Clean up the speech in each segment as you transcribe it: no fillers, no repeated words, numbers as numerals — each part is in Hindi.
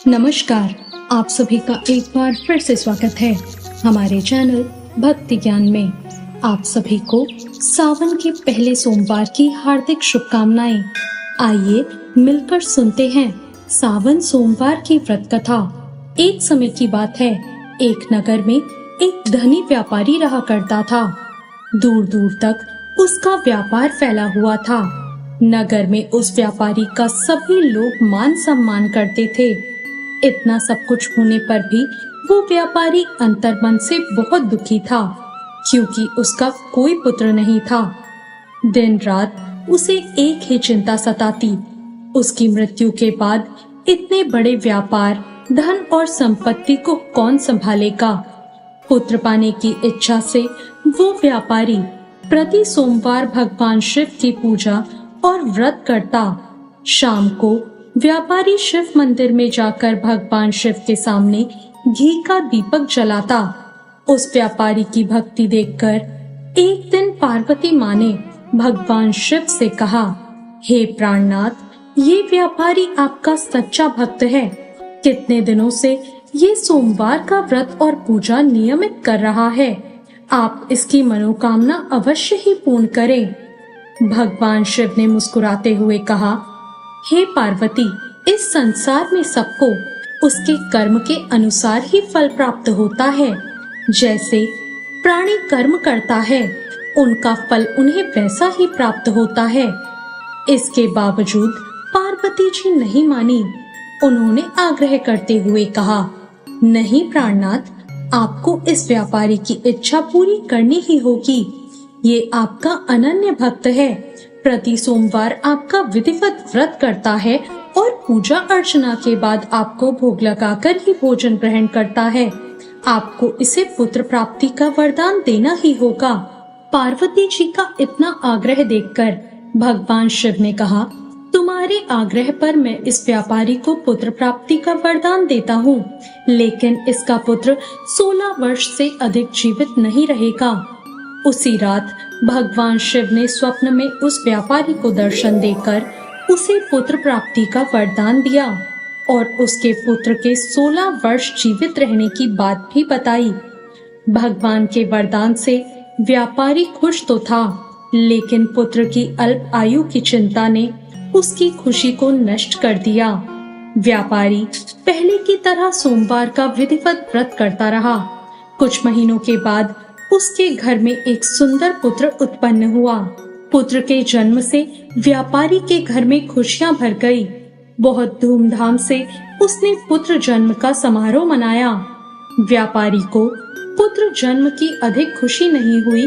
नमस्कार। आप सभी का एक बार फिर से स्वागत है हमारे चैनल भक्ति ज्ञान में। आप सभी को सावन के पहले सोमवार की हार्दिक शुभकामनाएं। आइए मिलकर सुनते हैं सावन सोमवार की व्रत कथा। एक समय की बात है, एक नगर में एक धनी व्यापारी रहा करता था। दूर दूर तक उसका व्यापार फैला हुआ था। नगर में उस व्यापारी का सभी लोग मान सम्मान करते थे। इतना सब कुछ होने पर भी वो व्यापारी अंतर्मन से बहुत दुखी था, क्योंकि उसका कोई पुत्र नहीं था। दिन रात उसे एक ही चिंता सताती, उसकी मृत्यु के बाद इतने बड़े व्यापार, धन और संपत्ति को कौन संभालेगा। पुत्र पाने की इच्छा से वो व्यापारी प्रति सोमवार भगवान शिव की पूजा और व्रत करता। शाम को व्यापारी शिव मंदिर में जाकर भगवान शिव के सामने घी का दीपक जलाता। उस व्यापारी की भक्ति देखकर एक दिन पार्वती माँ ने भगवान शिव से कहा, हे प्राणनाथ, ये व्यापारी आपका सच्चा भक्त है। कितने दिनों से ये सोमवार का व्रत और पूजा नियमित कर रहा है। आप इसकी मनोकामना अवश्य ही पूर्ण करें। भगवान शिव ने मुस्कुराते हुए कहा, हे पार्वती, इस संसार में सबको उसके कर्म के अनुसार ही फल प्राप्त होता है। जैसे प्राणी कर्म करता है, उनका फल उन्हें वैसा ही प्राप्त होता है। इसके बावजूद पार्वती जी नहीं मानी। उन्होंने आग्रह करते हुए कहा, नहीं प्राणनाथ, आपको इस व्यापारी की इच्छा पूरी करनी ही होगी। ये आपका अनन्य भक्त है, प्रति सोमवार आपका विधिवत व्रत करता है और पूजा अर्चना के बाद आपको भोग लगाकर ही भोजन ग्रहण करता है। आपको इसे पुत्र प्राप्ति का वरदान देना ही होगा। पार्वती जी का इतना आग्रह देखकर भगवान शिव ने कहा, तुम्हारे आग्रह पर मैं इस व्यापारी को पुत्र प्राप्ति का वरदान देता हूँ, लेकिन इसका पुत्र 16 वर्ष से अधिक जीवित नहीं रहेगा। उसी रात भगवान शिव ने स्वप्न में उस व्यापारी को दर्शन देकर उसे पुत्र प्राप्ति का वरदान दिया और उसके पुत्र के 16 वर्ष जीवित रहने की बात भी बताई। भगवान के वरदान से व्यापारी खुश तो था, लेकिन पुत्र की अल्प आयु की चिंता ने उसकी खुशी को नष्ट कर दिया। व्यापारी पहले की तरह सोमवार का विधिवत व्रत करता रहा। कुछ महीनों के बाद उसके घर में एक सुंदर पुत्र उत्पन्न हुआ। पुत्र के जन्म से व्यापारी के घर में खुशियां भर गई। बहुत धूमधाम से उसने पुत्र जन्म का समारोह मनाया। व्यापारी को पुत्र जन्म की अधिक खुशी नहीं हुई,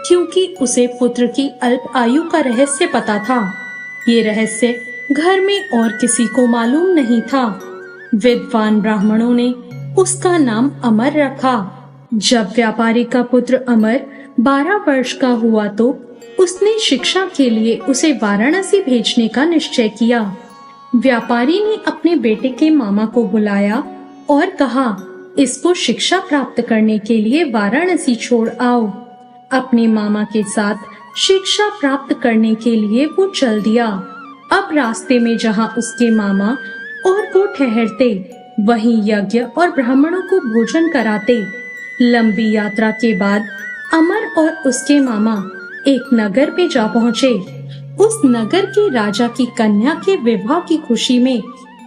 क्योंकि उसे पुत्र की अल्प आयु का रहस्य पता था। ये रहस्य घर में और किसी को मालूम नहीं था। विद्वान ब्राह्मणों ने उसका नाम अमर रखा। जब व्यापारी का पुत्र अमर 12 वर्ष का हुआ तो उसने शिक्षा के लिए उसे वाराणसी भेजने का निश्चय किया। व्यापारी ने अपने बेटे के मामा को बुलाया और कहा, इसको शिक्षा प्राप्त करने के लिए वाराणसी छोड़ आओ। अपने मामा के साथ शिक्षा प्राप्त करने के लिए वो चल दिया। अब रास्ते में जहाँ उसके मामा और वो ठहरते, वहीं यज्ञ और ब्राह्मणों को भोजन कराते। लंबी यात्रा के बाद अमर और उसके मामा एक नगर पे जा पहुँचे। उस नगर के राजा की कन्या के विवाह की खुशी में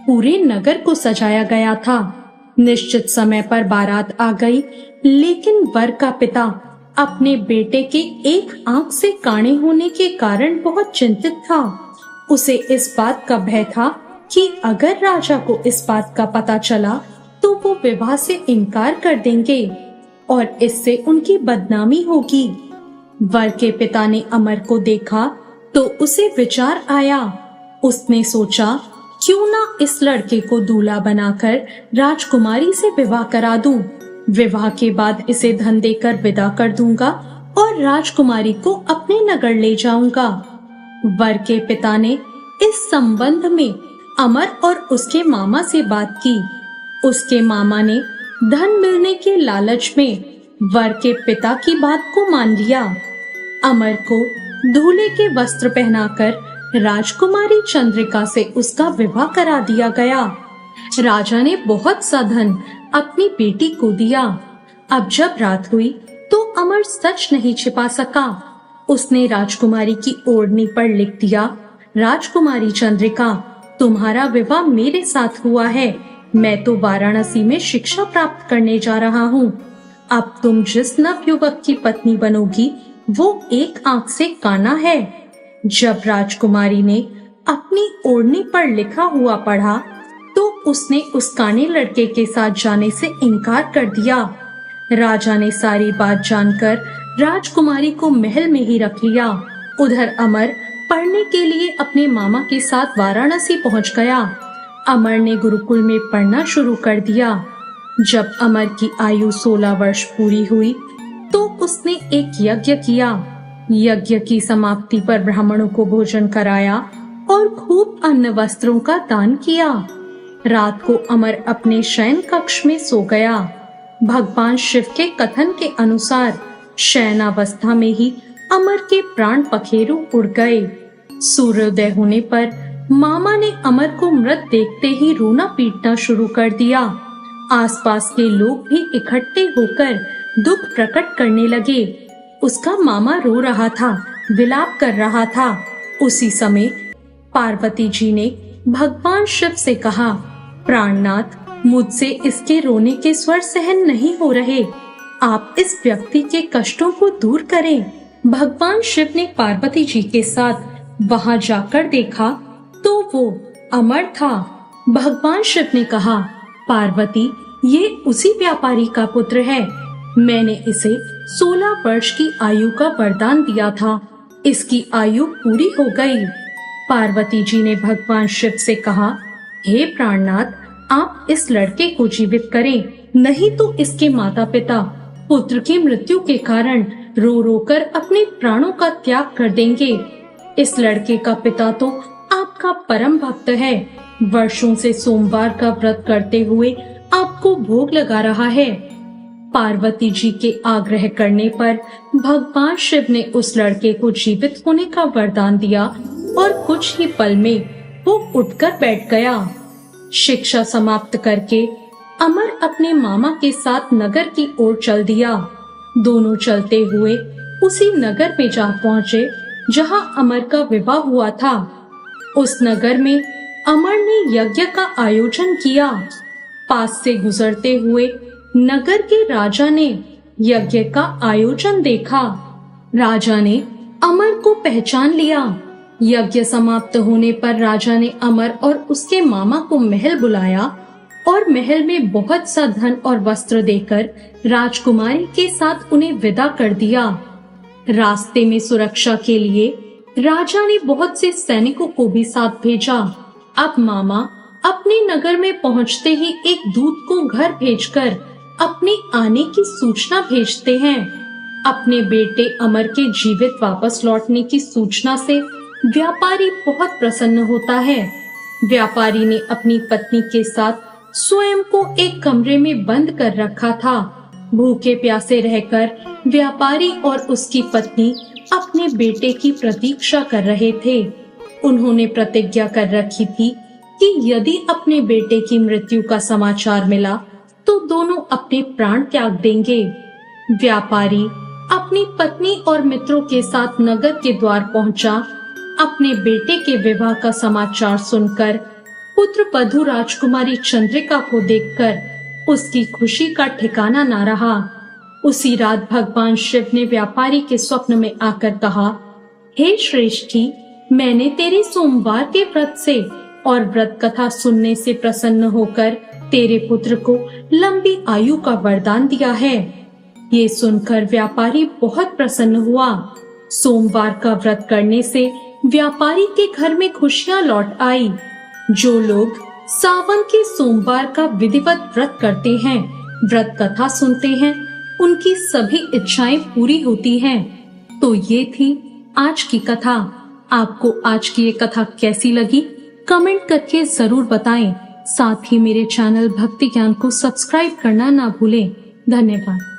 पूरे नगर को सजाया गया था। निश्चित समय पर बारात आ गई, लेकिन वर का पिता अपने बेटे के एक आंख से काणे होने के कारण बहुत चिंतित था। उसे इस बात का भय था कि अगर राजा को इस बात का पता चला तो वो विवाह से इनकार कर देंगे और इससे उनकी बदनामी होगी। वर के पिता ने अमर को देखा तो उसे विचार आया। उसने सोचा, क्यों ना इस लड़के को दूल्हा बनाकर राजकुमारी से विवाह करा दूं। विवाह के बाद इसे धन देकर विदा कर दूंगा और राजकुमारी को अपने नगर ले जाऊंगा। वर के पिता ने इस संबंध में अमर और उसके मामा से बात की। उसके मामा ने धन मिलने के लालच में वर के पिता की बात को मान लिया। अमर को दूल्हे के वस्त्र पहनाकर राजकुमारी चंद्रिका से उसका विवाह करा दिया गया। राजा ने बहुत सा धन अपनी बेटी को दिया। अब जब रात हुई तो अमर सच नहीं छिपा सका। उसने राजकुमारी की ओढ़नी पर लिख दिया, राजकुमारी चंद्रिका, तुम्हारा विवाह मेरे साथ हुआ है। मैं तो वाराणसी में शिक्षा प्राप्त करने जा रहा हूँ। अब तुम जिस नवयुवक की पत्नी बनोगी वो एक आंख से काना है। जब राजकुमारी ने अपनी ओढ़नी पर लिखा हुआ पढ़ा तो उसने उस काने लड़के के साथ जाने से इनकार कर दिया। राजा ने सारी बात जानकर राजकुमारी को महल में ही रख लिया। उधर अमर पढ़ने के लिए अपने मामा के साथ वाराणसी पहुंच गया। अमर ने गुरुकुल में पढ़ना शुरू कर दिया। जब अमर की आयु 16 वर्ष पूरी हुई तो उसने एक यज्ञ किया। यज्ञ की समाप्ति पर ब्राह्मणों को भोजन कराया और खूब अन्न वस्त्रों का दान किया। रात को अमर अपने शयन कक्ष में सो गया। भगवान शिव के कथन के अनुसार शयनावस्था में ही अमर के प्राण पखेरु उड़ गए। सूर्योदय होने पर मामा ने अमर को मृत देखते ही रोना पीटना शुरू कर दिया। आसपास के लोग भी इकट्ठे होकर दुख प्रकट करने लगे। उसका मामा रो रहा था, विलाप कर रहा था। उसी समय पार्वती जी ने भगवान शिव से कहा, प्राणनाथ, मुझसे इसके रोने के स्वर सहन नहीं हो रहे। आप इस व्यक्ति के कष्टों को दूर करें। भगवान शिव ने पार्वती जी के साथ वहां जाकर देखा तो वो अमर था। भगवान शिव ने कहा, पार्वती, ये उसी व्यापारी का पुत्र है। मैंने इसे 16 वर्ष की आयु का वरदान दिया था। इसकी आयु पूरी हो गई। पार्वती जी ने भगवान शिव से कहा, हे प्राणनाथ, आप इस लड़के को जीवित करें, नहीं तो इसके माता पिता पुत्र की मृत्यु के कारण रो रो कर अपने प्राणों का त्याग कर देंगे। इस लड़के का पिता तो आपका परम भक्त है। वर्षों से सोमवार का व्रत करते हुए आपको भोग लगा रहा है। पार्वती जी के आग्रह करने पर भगवान शिव ने उस लड़के को जीवित होने का वरदान दिया और कुछ ही पल में वो उठकर बैठ गया। शिक्षा समाप्त करके अमर अपने मामा के साथ नगर की ओर चल दिया। दोनों चलते हुए उसी नगर में जा पहुँचे जहाँ अमर का विवाह हुआ था। उस नगर में अमर ने यज्ञ का आयोजन किया। पास से गुजरते हुए नगर के राजा ने यज्ञ का आयोजन देखा। राजा ने अमर को पहचान लिया। यज्ञ समाप्त होने पर राजा ने अमर और उसके मामा को महल बुलाया और महल में बहुत सा धन और वस्त्र देकर राजकुमारी के साथ उन्हें विदा कर दिया। रास्ते में सुरक्षा के लिए राजा ने बहुत से सैनिकों को भी साथ भेजा। अब मामा अपने नगर में पहुंचते ही एक दूत को घर भेजकर अपने आने की सूचना भेजते हैं। अपने बेटे अमर के जीवित वापस लौटने की सूचना से व्यापारी बहुत प्रसन्न होता है। व्यापारी ने अपनी पत्नी के साथ स्वयं को एक कमरे में बंद कर रखा था। भूखे प्यासे रहकर व्यापारी और उसकी पत्नी अपने बेटे की प्रतीक्षा कर रहे थे। उन्होंने प्रतिज्ञा कर रखी थी कि यदि अपने बेटे की मृत्यु का समाचार मिला तो दोनों अपने प्राण त्याग देंगे। व्यापारी अपनी पत्नी और मित्रों के साथ नगर के द्वार पहुंचा। अपने बेटे के विवाह का समाचार सुनकर पुत्र वधू राजकुमारी चंद्रिका को देखकर उसकी खुशी का ठिकाना न रहा। उसी रात भगवान शिव ने व्यापारी के स्वप्न में आकर कहा, हे श्रेष्ठी, मैंने तेरे सोमवार के व्रत से और व्रत कथा सुनने से प्रसन्न होकर तेरे पुत्र को लंबी आयु का वरदान दिया है। ये सुनकर व्यापारी बहुत प्रसन्न हुआ। सोमवार का व्रत करने से व्यापारी के घर में खुशियां लौट आई। जो लोग सावन के सोमवार का विधिवत व्रत करते हैं, व्रत कथा सुनते हैं, उनकी सभी इच्छाएं पूरी होती हैं। तो ये थी आज की कथा। आपको आज की ये कथा कैसी लगी, कमेंट करके जरूर बताएं। साथ ही मेरे चैनल भक्ति ज्ञान को सब्सक्राइब करना ना भूलें। धन्यवाद।